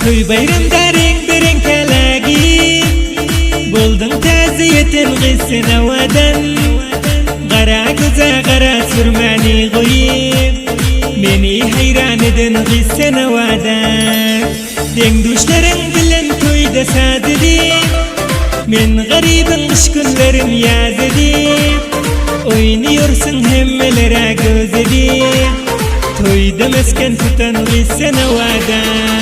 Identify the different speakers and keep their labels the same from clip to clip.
Speaker 1: Toy bayramda renk bereng kalagi Buldun taziyetin gıssına vadan Gara güza gara sürmani goyib Meni hayran edin gıssına vadan Den düşlerin bilen toyda sadedim Men garibin kış günlerim yaz edip Oynuyorsun hemmelere göz edip Toyda mesken tutan gıssına vadan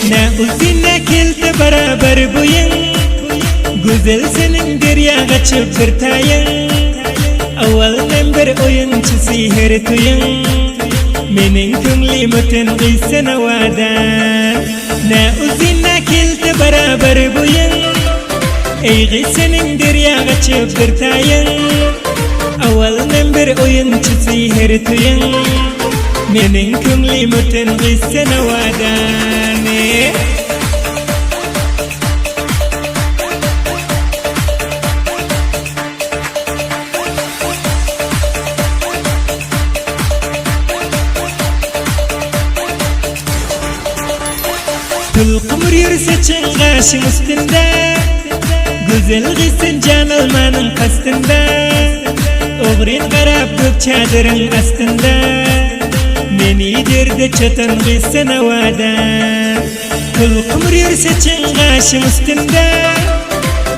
Speaker 1: Ne uzine kildi beraber buyun Güzel senin deryaga çıptır tayın Avvalden bir oyuncusu her tuyun Menin kümlim öten gıysana vadan Ne uzine kildi beraber buyun Ey gıysenin deryaga çıptır tayın Avvalden bir oyuncusu her tuyun Menin kümlim öten gıysana vadan Tulkumur yürüseçin kaşın üstünde Güzel gıysin can almanın kastında Oğrin karab gök çadırın astında Meni derde çatan gıysana vadan Tulkumur yürüseçin kaşın üstünde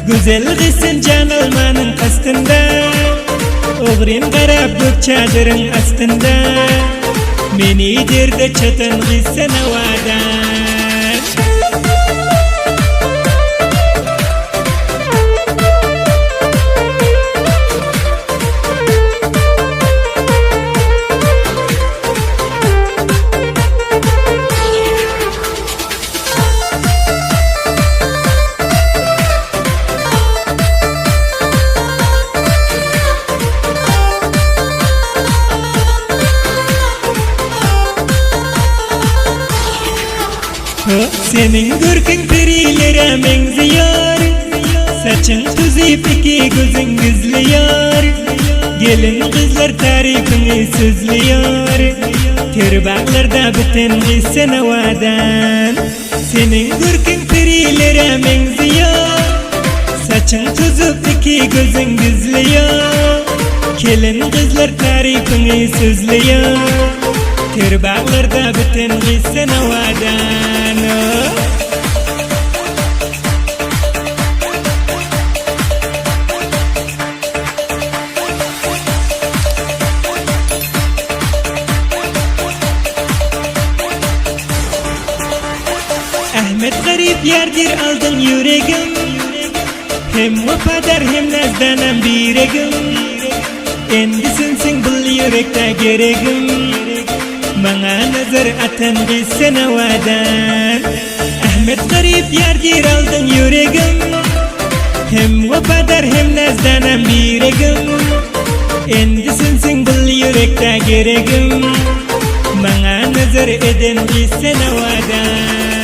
Speaker 1: Güzel gıysin can almanın kastında Oğrin karab gök çadırın astında Meni derde çatan gıysana vadan Senin gürkün perilere benziyor Saçın tuzip iki gözün gizliyor Gelin kızlar tarifini sözlüyor Terbağlarda biten gıysana vadan Senin gürkün perilere benziyor Saçın tuzup iki gözün gizliyor Gelin kızlar tarifini sözlüyor Terbağlarda biten gıysana vadan Ahmet garip yerdir aldın yüreğim Hem vefadar hem nazdanan biregim Endi sensin bu yürekte geregim Bana nazar atan gıysana vadan Ahmet garip yerdir aldın yüreğim Hem vefadar hem nazdanan biregim Endi sensin bu yürekte geregim Bana nazar eden gıysana vadan